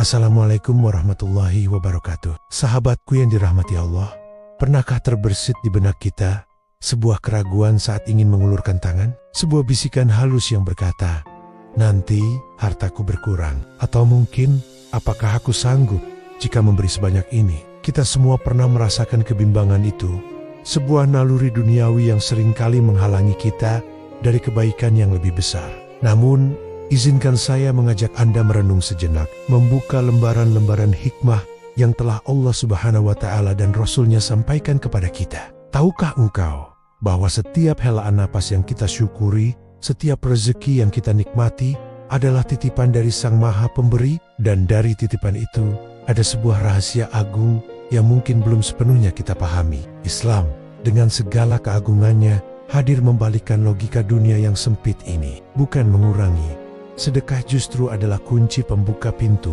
Assalamualaikum warahmatullahi wabarakatuh. Sahabatku yang dirahmati Allah, pernahkah terbersit di benak kita sebuah keraguan saat ingin mengulurkan tangan? Sebuah bisikan halus yang berkata, nanti hartaku berkurang. Atau mungkin, apakah aku sanggup jika memberi sebanyak ini? Kita semua pernah merasakan kebimbangan itu. Sebuah naluri duniawi yang seringkali menghalangi kita dari kebaikan yang lebih besar. Namun, izinkan saya mengajak Anda merenung sejenak, membuka lembaran-lembaran hikmah yang telah Allah Subhanahu wa Ta'ala dan Rasul-Nya sampaikan kepada kita. Tahukah engkau bahwa setiap helaan napas yang kita syukuri, setiap rezeki yang kita nikmati adalah titipan dari Sang Maha Pemberi, dan dari titipan itu ada sebuah rahasia agung yang mungkin belum sepenuhnya kita pahami. Islam dengan segala keagungannya hadir membalikkan logika dunia yang sempit ini, bukan mengurangi. Sedekah justru adalah kunci pembuka pintu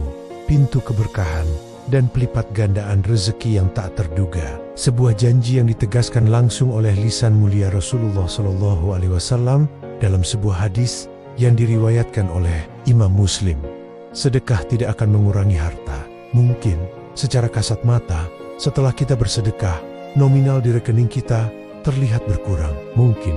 keberkahan dan pelipat gandaan rezeki yang tak terduga. Sebuah janji yang ditegaskan langsung oleh lisan mulia Rasulullah SAW dalam sebuah hadis yang diriwayatkan oleh Imam Muslim. Sedekah tidak akan mengurangi harta. Mungkin secara kasat mata, setelah kita bersedekah, nominal di rekening kita terlihat berkurang. Mungkin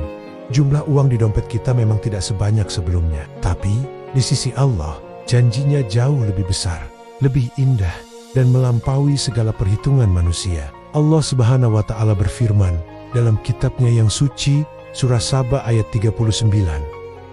jumlah uang di dompet kita memang tidak sebanyak sebelumnya. Tapi di sisi Allah, janjinya jauh lebih besar, lebih indah, dan melampaui segala perhitungan manusia. Allah Subhanahu wa Ta'ala berfirman dalam kitabnya yang suci, surah Saba ayat 39,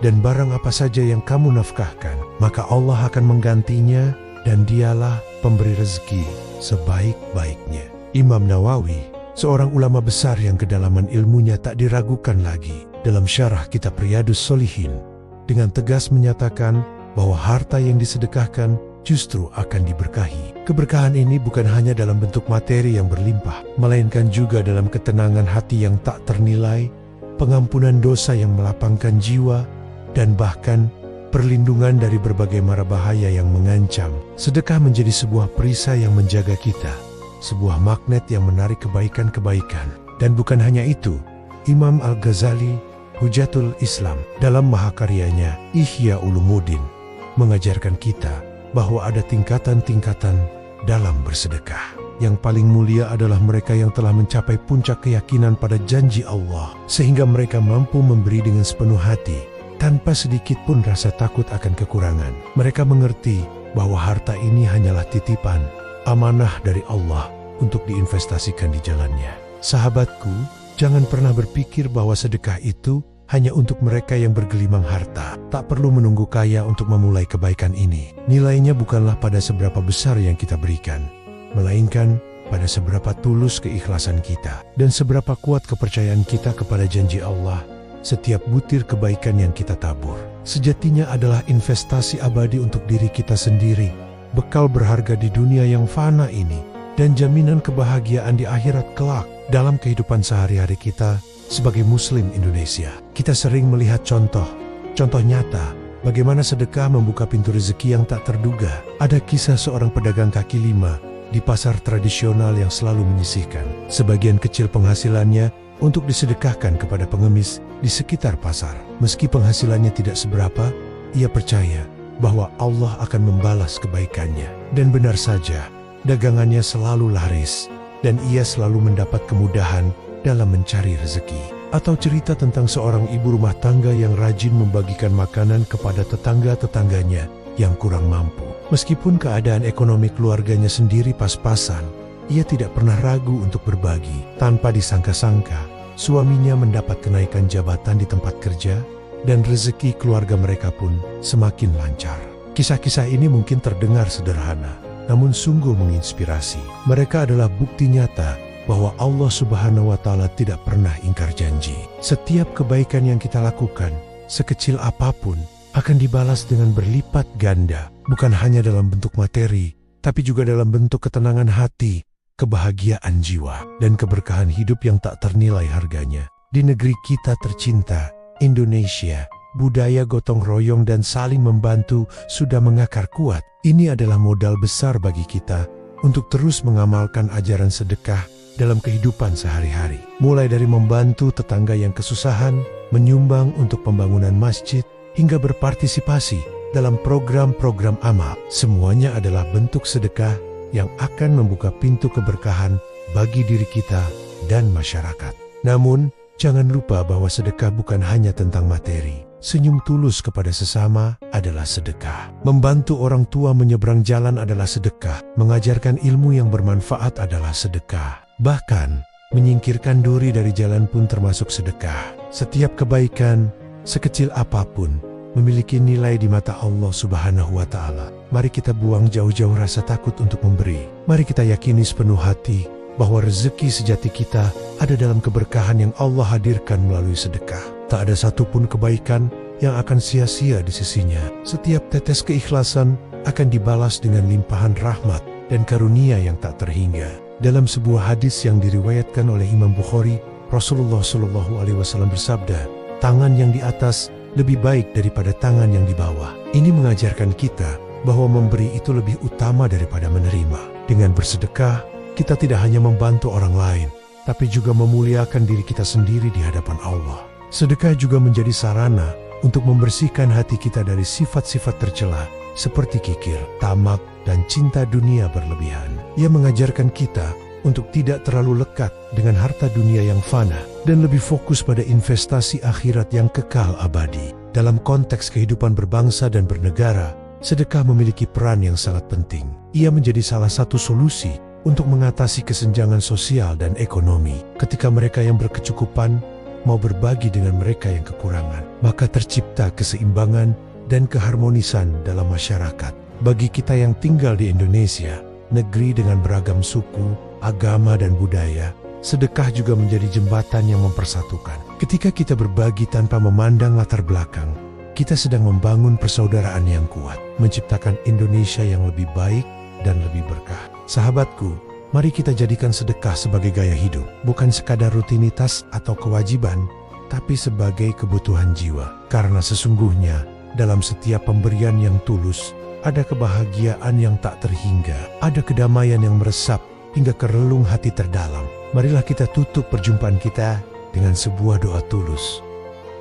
dan barang apa saja yang kamu nafkahkan, maka Allah akan menggantinya, dan dialah pemberi rezeki sebaik-baiknya. Imam Nawawi, seorang ulama besar yang kedalaman ilmunya tak diragukan lagi, dalam syarah kitab Riyadhus Shalihin, dengan tegas menyatakan bahwa harta yang disedekahkan justru akan diberkahi. Keberkahan ini bukan hanya dalam bentuk materi yang berlimpah, melainkan juga dalam ketenangan hati yang tak ternilai, pengampunan dosa yang melapangkan jiwa, dan bahkan perlindungan dari berbagai mara bahaya yang mengancam. Sedekah menjadi sebuah perisai yang menjaga kita, sebuah magnet yang menarik kebaikan-kebaikan. Dan bukan hanya itu, Imam Al-Ghazali, Hujatul Islam, dalam mahakaryanya Ihya Ulumuddin, mengajarkan kita bahwa ada tingkatan-tingkatan dalam bersedekah. Yang paling mulia adalah mereka yang telah mencapai puncak keyakinan pada janji Allah, sehingga mereka mampu memberi dengan sepenuh hati, tanpa sedikit pun rasa takut akan kekurangan. Mereka mengerti bahwa harta ini hanyalah titipan, amanah dari Allah untuk diinvestasikan di jalannya. Sahabatku, jangan pernah berpikir bahwa sedekah itu hanya untuk mereka yang bergelimang harta. Tak perlu menunggu kaya untuk memulai kebaikan ini. Nilainya bukanlah pada seberapa besar yang kita berikan, melainkan pada seberapa tulus keikhlasan kita dan seberapa kuat kepercayaan kita kepada janji Allah. Setiap butir kebaikan yang kita tabur sejatinya adalah investasi abadi untuk diri kita sendiri, bekal berharga di dunia yang fana ini, dan jaminan kebahagiaan di akhirat kelak. Dalam kehidupan sehari-hari kita sebagai Muslim Indonesia, kita sering melihat contoh nyata bagaimana sedekah membuka pintu rezeki yang tak terduga. Ada kisah seorang pedagang kaki lima di pasar tradisional yang selalu menyisihkan sebagian kecil penghasilannya untuk disedekahkan kepada pengemis di sekitar pasar. Meski penghasilannya tidak seberapa, ia percaya bahwa Allah akan membalas kebaikannya. Dan benar saja, dagangannya selalu laris, dan ia selalu mendapat kemudahan dalam mencari rezeki. Atau cerita tentang seorang ibu rumah tangga yang rajin membagikan makanan kepada tetangga-tetangganya yang kurang mampu. Meskipun keadaan ekonomi keluarganya sendiri pas-pasan, ia tidak pernah ragu untuk berbagi. Tanpa disangka-sangka, suaminya mendapat kenaikan jabatan di tempat kerja, dan rezeki keluarga mereka pun semakin lancar. Kisah-kisah ini mungkin terdengar sederhana, namun sungguh menginspirasi. Mereka adalah bukti nyata bahwa Allah Subhanahu wa Ta'ala tidak pernah ingkar janji. Setiap kebaikan yang kita lakukan, sekecil apapun, akan dibalas dengan berlipat ganda, bukan hanya dalam bentuk materi, tapi juga dalam bentuk ketenangan hati, kebahagiaan jiwa, dan keberkahan hidup yang tak ternilai harganya. Di negeri kita tercinta, Indonesia, budaya gotong royong dan saling membantu sudah mengakar kuat. Ini adalah modal besar bagi kita untuk terus mengamalkan ajaran sedekah dalam kehidupan sehari-hari. Mulai dari membantu tetangga yang kesusahan, menyumbang untuk pembangunan masjid, hingga berpartisipasi dalam program-program amal. Semuanya adalah bentuk sedekah yang akan membuka pintu keberkahan bagi diri kita dan masyarakat. Namun, jangan lupa bahwa sedekah bukan hanya tentang materi. Senyum tulus kepada sesama adalah sedekah. Membantu orang tua menyeberang jalan adalah sedekah. Mengajarkan ilmu yang bermanfaat adalah sedekah. Bahkan, menyingkirkan duri dari jalan pun termasuk sedekah. Setiap kebaikan, sekecil apapun, memiliki nilai di mata Allah Subhanahu wa Ta'ala. Mari kita buang jauh-jauh rasa takut untuk memberi. Mari kita yakini sepenuh hati bahwa rezeki sejati kita ada dalam keberkahan yang Allah hadirkan melalui sedekah. Tak ada satupun kebaikan yang akan sia-sia di sisinya. Setiap tetes keikhlasan akan dibalas dengan limpahan rahmat dan karunia yang tak terhingga. Dalam sebuah hadis yang diriwayatkan oleh Imam Bukhari, Rasulullah SAW bersabda, "Tangan yang di atas lebih baik daripada tangan yang di bawah." Ini mengajarkan kita bahwa memberi itu lebih utama daripada menerima. Dengan bersedekah, kita tidak hanya membantu orang lain, tapi juga memuliakan diri kita sendiri di hadapan Allah. Sedekah juga menjadi sarana untuk membersihkan hati kita dari sifat-sifat tercela seperti kikir, tamak, dan cinta dunia berlebihan. Ia mengajarkan kita untuk tidak terlalu lekat dengan harta dunia yang fana dan lebih fokus pada investasi akhirat yang kekal abadi. Dalam konteks kehidupan berbangsa dan bernegara, sedekah memiliki peran yang sangat penting. Ia menjadi salah satu solusi untuk mengatasi kesenjangan sosial dan ekonomi. Ketika mereka yang berkecukupan mau berbagi dengan mereka yang kekurangan, maka tercipta keseimbangan dan keharmonisan dalam masyarakat. Bagi kita yang tinggal di Indonesia, negeri dengan beragam suku, agama, dan budaya, sedekah juga menjadi jembatan yang mempersatukan. Ketika kita berbagi tanpa memandang latar belakang, kita sedang membangun persaudaraan yang kuat, menciptakan Indonesia yang lebih baik dan lebih berkah. Sahabatku, mari kita jadikan sedekah sebagai gaya hidup, bukan sekadar rutinitas atau kewajiban, tapi sebagai kebutuhan jiwa. Karena sesungguhnya, dalam setiap pemberian yang tulus, ada kebahagiaan yang tak terhingga, ada kedamaian yang meresap hingga ke relung hati terdalam. Marilah kita tutup perjumpaan kita dengan sebuah doa tulus.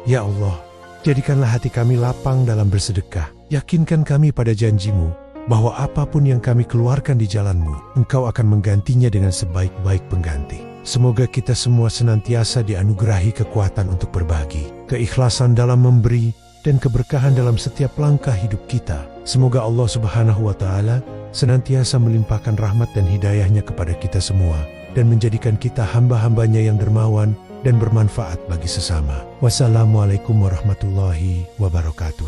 Ya Allah, jadikanlah hati kami lapang dalam bersedekah. Yakinkan kami pada janji-Mu bahwa apapun yang kami keluarkan di jalan-Mu, Engkau akan menggantinya dengan sebaik-baik pengganti. Semoga kita semua senantiasa dianugerahi kekuatan untuk berbagi, keikhlasan dalam memberi, dan keberkahan dalam setiap langkah hidup kita. Semoga Allah Subhanahu wa Ta'ala senantiasa melimpahkan rahmat dan hidayahnya kepada kita semua, dan menjadikan kita hamba-hambanya yang dermawan dan bermanfaat bagi sesama. Wassalamualaikum warahmatullahi wabarakatuh.